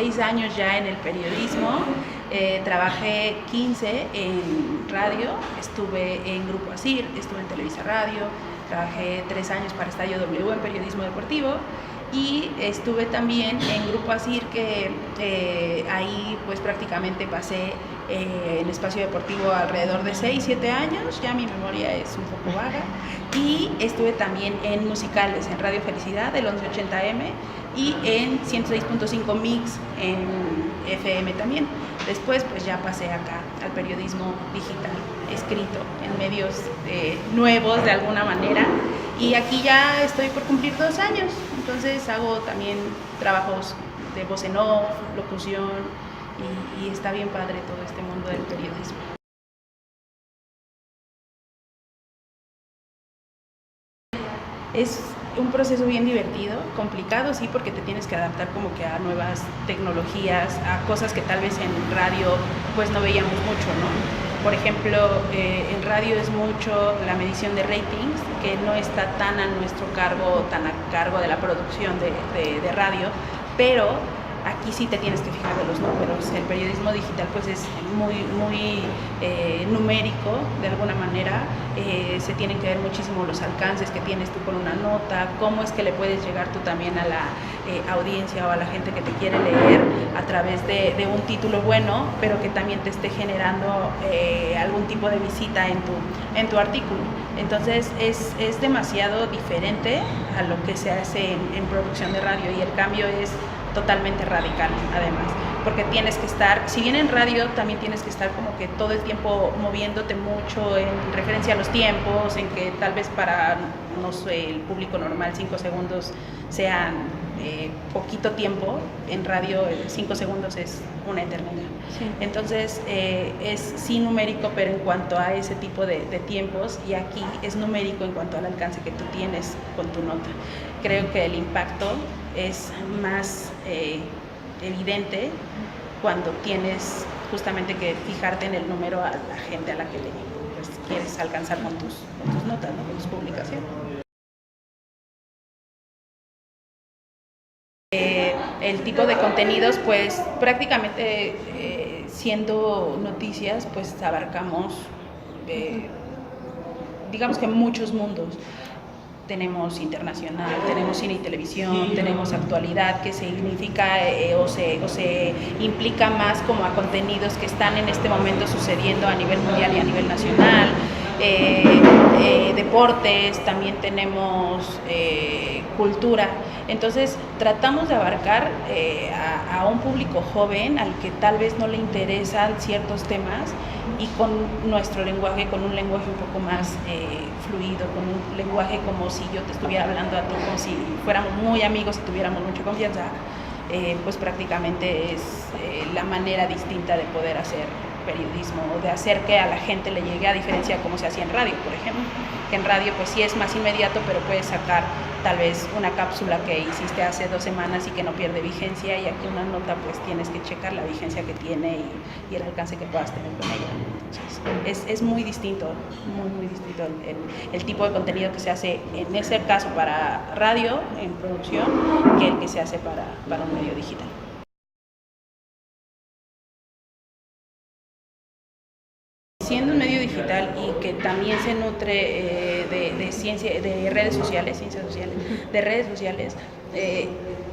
16 años ya en el periodismo. Trabajé 15 en radio, estuve en Grupo ASIR, estuve en Televisa Radio, trabajé 3 años para Estadio W en periodismo deportivo y estuve también en Grupo ASIR, que ahí pues prácticamente pasé en espacio deportivo alrededor de 6-7 años, ya mi memoria es un poco vaga, y estuve también en musicales, en Radio Felicidad, del 1180M, y en 106.5 Mix en FM también. Después pues ya pasé acá al periodismo digital, escrito en medios nuevos de alguna manera, y aquí ya estoy por cumplir 2 años, entonces hago también trabajos de voz en off, locución, y está bien padre todo este mundo del periodismo. Es un proceso bien divertido, complicado, sí, porque te tienes que adaptar como que a nuevas tecnologías, a cosas que tal vez en radio pues no veíamos mucho, ¿no? Por ejemplo, en radio es mucho la medición de ratings, que no está tan a nuestro cargo, tan a cargo de la producción de radio, pero aquí sí te tienes que fijar de los números. El periodismo digital pues es muy numérico de alguna manera. Se tienen que ver muchísimo los alcances que tienes tú con una nota, cómo es que le puedes llegar tú también a la audiencia o a la gente que te quiere leer a través de un título bueno, pero que también te esté generando algún tipo de visita en tu artículo. Entonces es demasiado diferente a lo que se hace en producción de radio, y el cambio es totalmente radical, además, porque tienes que estar, si bien en radio también tienes que estar como que todo el tiempo moviéndote mucho en referencia a los tiempos, en que tal vez para, no sé, el público normal 5 segundos sean poquito tiempo, en radio 5 segundos es una eternidad. Sí. Entonces es sí numérico, pero en cuanto a ese tipo de tiempos, y aquí es numérico en cuanto al alcance que tú tienes con tu nota. Creo que el impacto es más evidente cuando tienes justamente que fijarte en el número a la gente a la que le pues, quieres alcanzar con tus notas, ¿no? Con tus publicaciones. El tipo de contenidos, pues prácticamente siendo noticias, pues abarcamos digamos que muchos mundos. Tenemos internacional, tenemos cine y televisión, tenemos actualidad, que significa o se implica más como a contenidos que están en este momento sucediendo a nivel mundial y a nivel nacional. Deportes, también tenemos cultura. Entonces tratamos de abarcar a un público joven al que tal vez no le interesan ciertos temas, y con nuestro lenguaje, con un lenguaje un poco más fluido, con un lenguaje como si yo te estuviera hablando a ti, como si fuéramos muy amigos y tuviéramos mucha confianza, pues prácticamente es la manera distinta de poder hacer periodismo, o de hacer que a la gente le llegue, a diferencia de cómo se hacía en radio, por ejemplo, que en radio pues sí es más inmediato, pero puedes sacar tal vez una cápsula que hiciste hace 2 semanas y que no pierde vigencia, y aquí una nota pues tienes que checar la vigencia que tiene y el alcance que puedas tener con ella. Entonces es muy distinto, muy distinto el tipo de contenido que se hace en ese caso para radio en producción que el que se hace para un medio digital. Siendo un medio digital y que también se nutre de ciencia, de redes sociales, ciencias sociales, de redes sociales,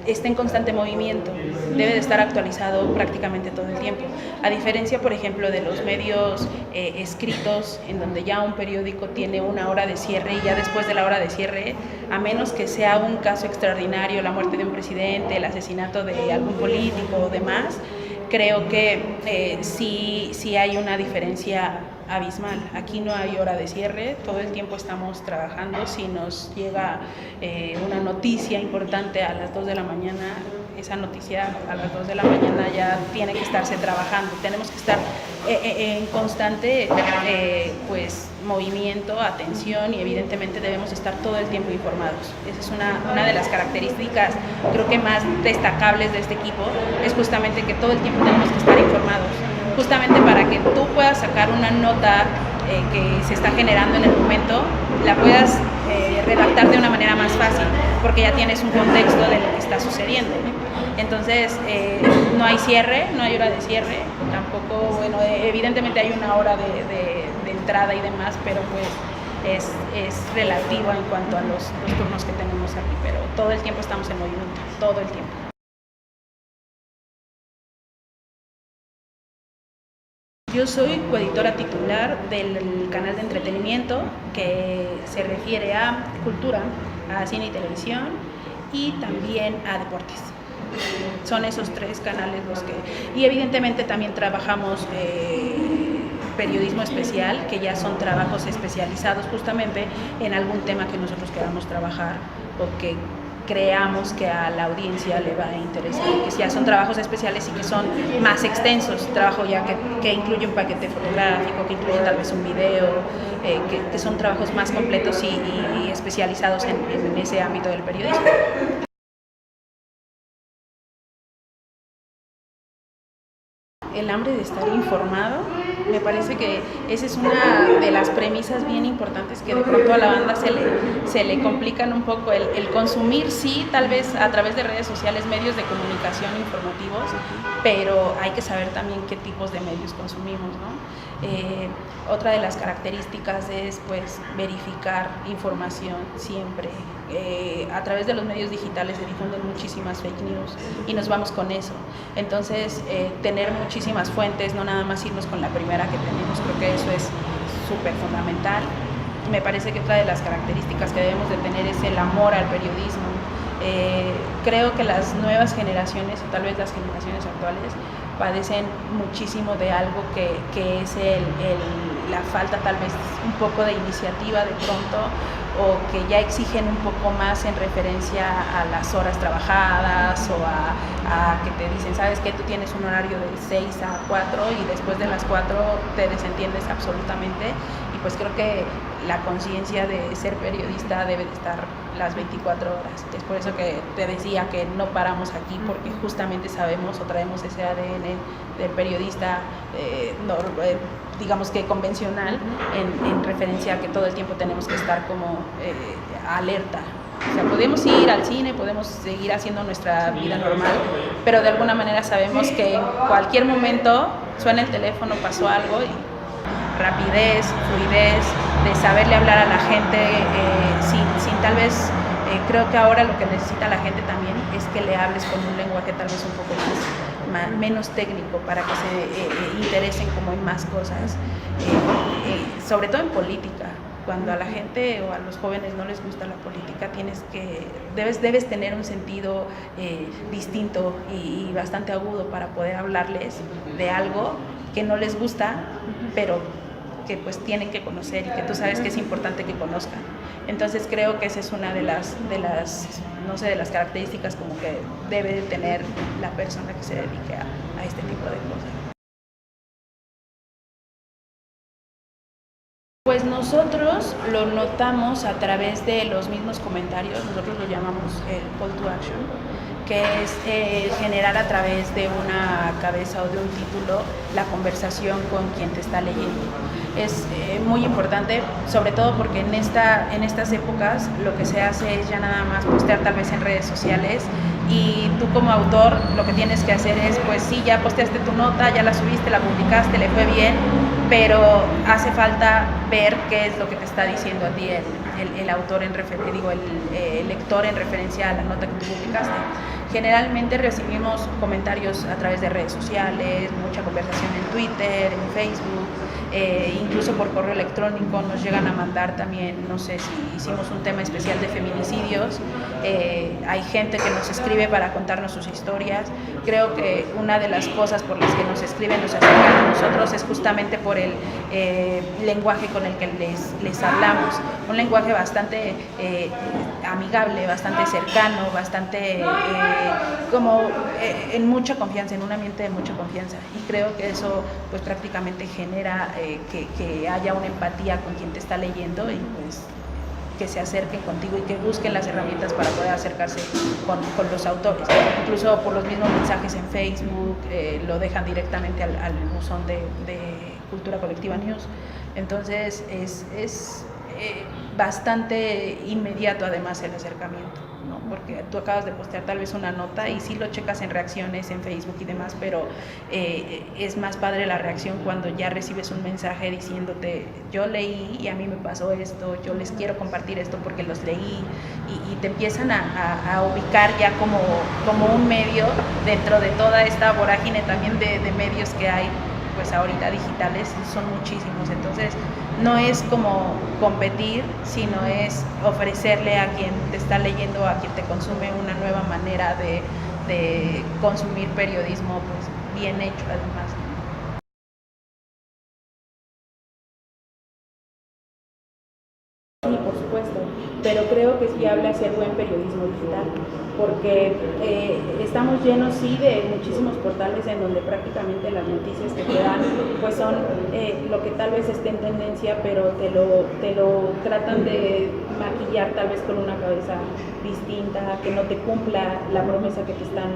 está en constante movimiento, debe de estar actualizado prácticamente todo el tiempo. A diferencia, por ejemplo, de los medios escritos, en donde ya un periódico tiene una hora de cierre, y ya después de la hora de cierre, a menos que sea un caso extraordinario, la muerte de un presidente, el asesinato de algún político o demás, creo que sí hay una diferencia abismal. Aquí no hay hora de cierre, todo el tiempo estamos trabajando. Si nos llega una noticia importante a las 2 de la mañana, esa noticia a las 2 de la mañana ya tiene que estarse trabajando. Tenemos que estar en constante pues movimiento, atención, y evidentemente debemos estar todo el tiempo informados. Esa es una de las características, creo que más destacables de este equipo, es justamente que todo el tiempo tenemos que estar informados, justamente para que tú puedas sacar una nota que se está generando en el momento, la puedas redactar de una manera más fácil, porque ya tienes un contexto de lo que está sucediendo, ¿no? Entonces, no hay cierre, no hay hora de cierre, tampoco, bueno, evidentemente hay una hora de entrada y demás, pero pues es relativo en cuanto a los turnos que tenemos aquí, pero todo el tiempo estamos en movimiento, todo el tiempo. Yo soy coeditora titular del canal de entretenimiento que se refiere a cultura, a cine y televisión y también a deportes. Son esos 3 canales los que... Y evidentemente también trabajamos periodismo especial, que ya son trabajos especializados justamente en algún tema que nosotros queramos trabajar o que creamos que a la audiencia le va a interesar, que ya son trabajos especiales y que son más extensos, trabajo ya que incluye un paquete fotográfico, que incluye tal vez un video, que son trabajos más completos y especializados en ese ámbito del periodismo. El hambre de estar informado, me parece que esa es una de las premisas bien importantes que de pronto a la banda se le complican un poco el consumir, sí, tal vez a través de redes sociales, medios de comunicación informativos, pero hay que saber también qué tipos de medios consumimos, ¿no? Otra de las características es pues verificar información siempre. A través de los medios digitales se difunden muchísimas fake news y nos vamos con eso. Entonces, tener muchísimas fuentes, no nada más irnos con la primera que tenemos, creo que eso es súper fundamental. Me parece que otra de las características que debemos de tener es el amor al periodismo. Creo que las nuevas generaciones, o tal vez las generaciones actuales, padecen muchísimo de algo que es la falta tal vez un poco de iniciativa de pronto, o que ya exigen un poco más en referencia a las horas trabajadas o a que te dicen, sabes que tú tienes un horario de 6 a 4 y después de las 4 te desentiendes absolutamente, y pues creo que la conciencia de ser periodista debe de estar las 24 horas. Es por eso que te decía que no paramos aquí, porque justamente sabemos o traemos ese ADN del periodista digamos que convencional, en referencia a que todo el tiempo tenemos que estar como alerta. O sea, podemos ir al cine, podemos seguir haciendo nuestra vida normal, pero de alguna manera sabemos que en cualquier momento suena el teléfono, pasó algo, y rapidez, fluidez, de saberle hablar a la gente sin tal vez... creo que ahora lo que necesita la gente también es que le hables con un lenguaje tal vez un poco menos técnico, para que se interesen como en más cosas, sobre todo en política. Cuando a la gente o a los jóvenes no les gusta la política, debes tener un sentido distinto y bastante agudo para poder hablarles de algo que no les gusta, pero que pues tienen que conocer y que tú sabes que es importante que conozcan. Entonces creo que esa es una de las no sé, de las características como que debe de tener la persona que se dedique a este tipo de cosas. Pues nosotros lo notamos a través de los mismos comentarios, nosotros lo llamamos el call to action, que es generar a través de una cabeza o de un título la conversación con quien te está leyendo. Es muy importante, sobre todo porque en estas épocas lo que se hace es ya nada más postear tal vez en redes sociales, y tú como autor lo que tienes que hacer es, pues sí, ya posteaste tu nota, ya la subiste, la publicaste, le fue bien, pero hace falta ver qué es lo que te está diciendo a ti el autor, el lector en referencia a la nota que tú publicaste. Generalmente recibimos comentarios a través de redes sociales, mucha conversación en Twitter, en Facebook, incluso por correo electrónico nos llegan a mandar también, no sé si hicimos un tema especial de feminicidios, hay gente que nos escribe para contarnos sus historias. Creo que una de las cosas por las que nos escriben, nos acercan a nosotros, es justamente por el lenguaje con el que les hablamos, un lenguaje bastante amigable, bastante cercano, bastante en mucha confianza, en un ambiente de mucha confianza, y creo que eso pues prácticamente genera que haya una empatía con quien te está leyendo, y pues que se acerquen contigo y que busquen las herramientas para poder acercarse con los autores. Incluso por los mismos mensajes en Facebook, lo dejan directamente al buzón de Cultura Colectiva News. Entonces bastante inmediato además el acercamiento, ¿no? Porque tú acabas de postear tal vez una nota y sí lo checas en reacciones en Facebook y demás, pero es más padre la reacción cuando ya recibes un mensaje diciéndote: yo leí y a mí me pasó esto, yo les quiero compartir esto porque los leí, y te empiezan a ubicar ya como un medio dentro de toda esta vorágine también de medios que hay pues ahorita digitales, son muchísimos. Entonces no es como competir, sino es ofrecerle a quien te está leyendo, a quien te consume, una nueva manera de consumir periodismo pues bien hecho además. Sí, por supuesto, pero creo que es viable hacer buen periodismo digital, porque estamos llenos, sí, de muchísimos portales en donde prácticamente las noticias que te dan pues son lo que tal vez esté en tendencia, pero te lo tratan de maquillar tal vez con una cabeza distinta, que no te cumpla la promesa que te están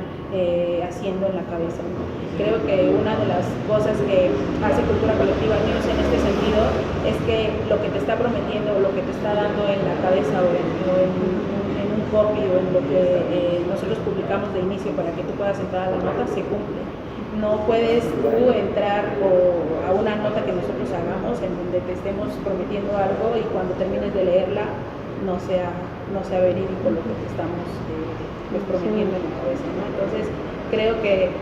haciendo en la cabeza, ¿no? Creo que una de las cosas que hace Cultura Colectiva News en este sentido es que lo que te está prometiendo, lo que te está dando en la cabeza o en un copy o en lo que nosotros publicamos de inicio para que tú puedas entrar a la nota, se cumple. No puedes tú entrar a una nota que nosotros hagamos en donde te estemos prometiendo algo y cuando termines de leerla no sea verídico lo que te estamos pues prometiendo en la cabeza, ¿no? Entonces creo que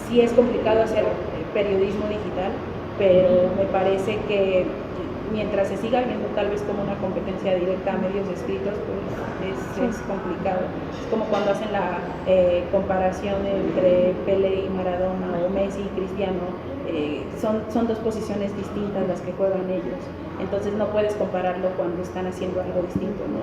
sí es complicado hacer periodismo digital, pero me parece que mientras se siga viendo tal vez como una competencia directa a medios escritos, pues es complicado. Es como cuando hacen la comparación entre Pelé y Maradona o Messi y Cristiano. Son dos posiciones distintas las que juegan ellos, entonces no puedes compararlo cuando están haciendo algo distinto, ¿no?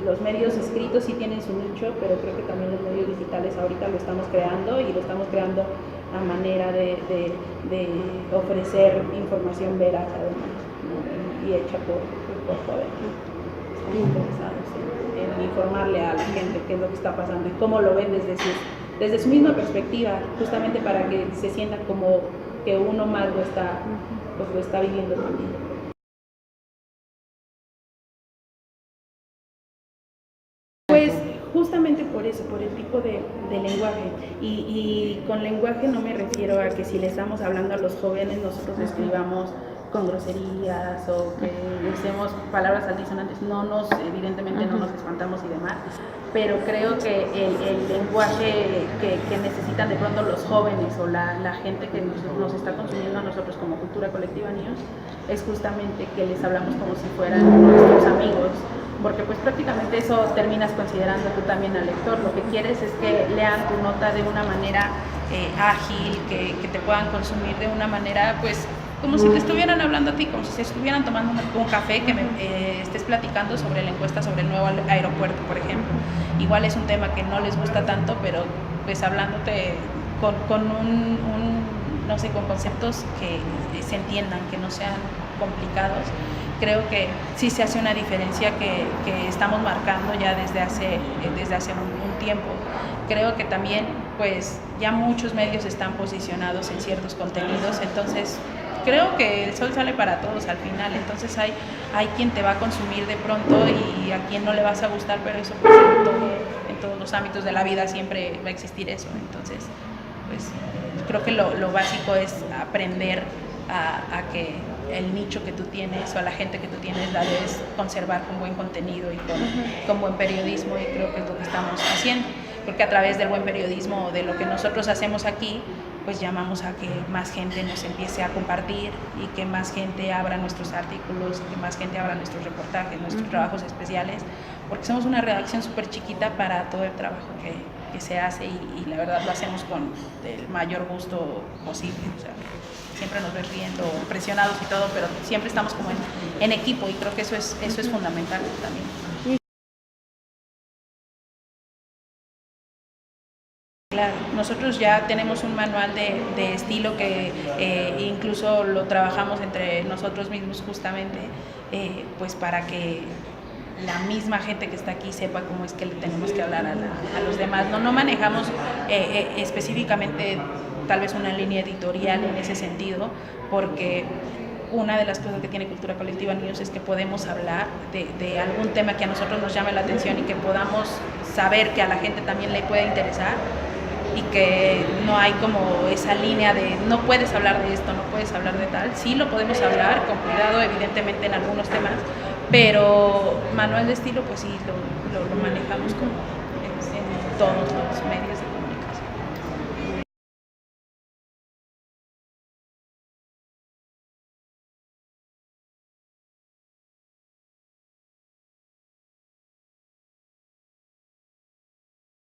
Los medios escritos sí tienen su nicho, pero creo que también los medios digitales ahorita lo estamos creando, y lo estamos creando a manera de ofrecer información veraz además, ¿no? Y hecha por poder. Estamos interesados en informarle a la gente qué es lo que está pasando y cómo lo ven desde su misma perspectiva, justamente para que se sienta como que uno más lo está viviendo también. Pues justamente por eso, por el tipo de lenguaje. Y con lenguaje no me refiero a que si le estamos hablando a los jóvenes nosotros escribamos con groserías o que usemos palabras altisonantes. Evidentemente no nos espantamos y demás, pero creo que el lenguaje que necesitan de pronto los jóvenes o la gente que nos está consumiendo a nosotros como Cultura Colectiva News es justamente que les hablamos como si fueran nuestros amigos, porque pues prácticamente eso terminas considerando tú también al lector. Lo que quieres es que lean tu nota de una manera ágil, que te puedan consumir de una manera pues como si te estuvieran hablando a ti, como si se estuvieran tomando un café, que me estés platicando sobre la encuesta sobre el nuevo aeropuerto, por ejemplo. Igual es un tema que no les gusta tanto, pero pues hablándote con no sé, con conceptos que se entiendan, que no sean complicados. Creo que sí se hace una diferencia que estamos marcando ya desde hace un tiempo. Creo que también pues ya muchos medios están posicionados en ciertos contenidos, entonces creo que el sol sale para todos al final. Entonces hay quien te va a consumir de pronto y a quien no le vas a gustar, pero eso pues en todos los ámbitos de la vida siempre va a existir eso. Entonces pues creo que lo básico es aprender a que el nicho que tú tienes o a la gente que tú tienes la debes conservar con buen contenido y con buen periodismo, y creo que es lo que estamos haciendo, porque a través del buen periodismo, de lo que nosotros hacemos aquí, pues llamamos a que más gente nos empiece a compartir y que más gente abra nuestros artículos, que más gente abra nuestros reportajes, nuestros trabajos especiales, porque somos una redacción súper chiquita para todo el trabajo que se hace, y la verdad lo hacemos con el mayor gusto posible. O sea, siempre nos ves riendo, presionados y todo, pero siempre estamos como en equipo, y creo que eso es fundamental también. Claro, nosotros ya tenemos un manual de estilo que incluso lo trabajamos entre nosotros mismos justamente, pues para que la misma gente que está aquí sepa cómo es que le tenemos que hablar a los demás. No manejamos específicamente tal vez una línea editorial en ese sentido, porque una de las cosas que tiene Cultura Colectiva News es que podemos hablar de algún tema que a nosotros nos llame la atención y que podamos saber que a la gente también le puede interesar, y que no hay como esa línea de no puedes hablar de esto, no puedes hablar de tal. Sí lo podemos hablar con cuidado, evidentemente, en algunos temas, pero manual de estilo pues sí lo manejamos como en todos los medios.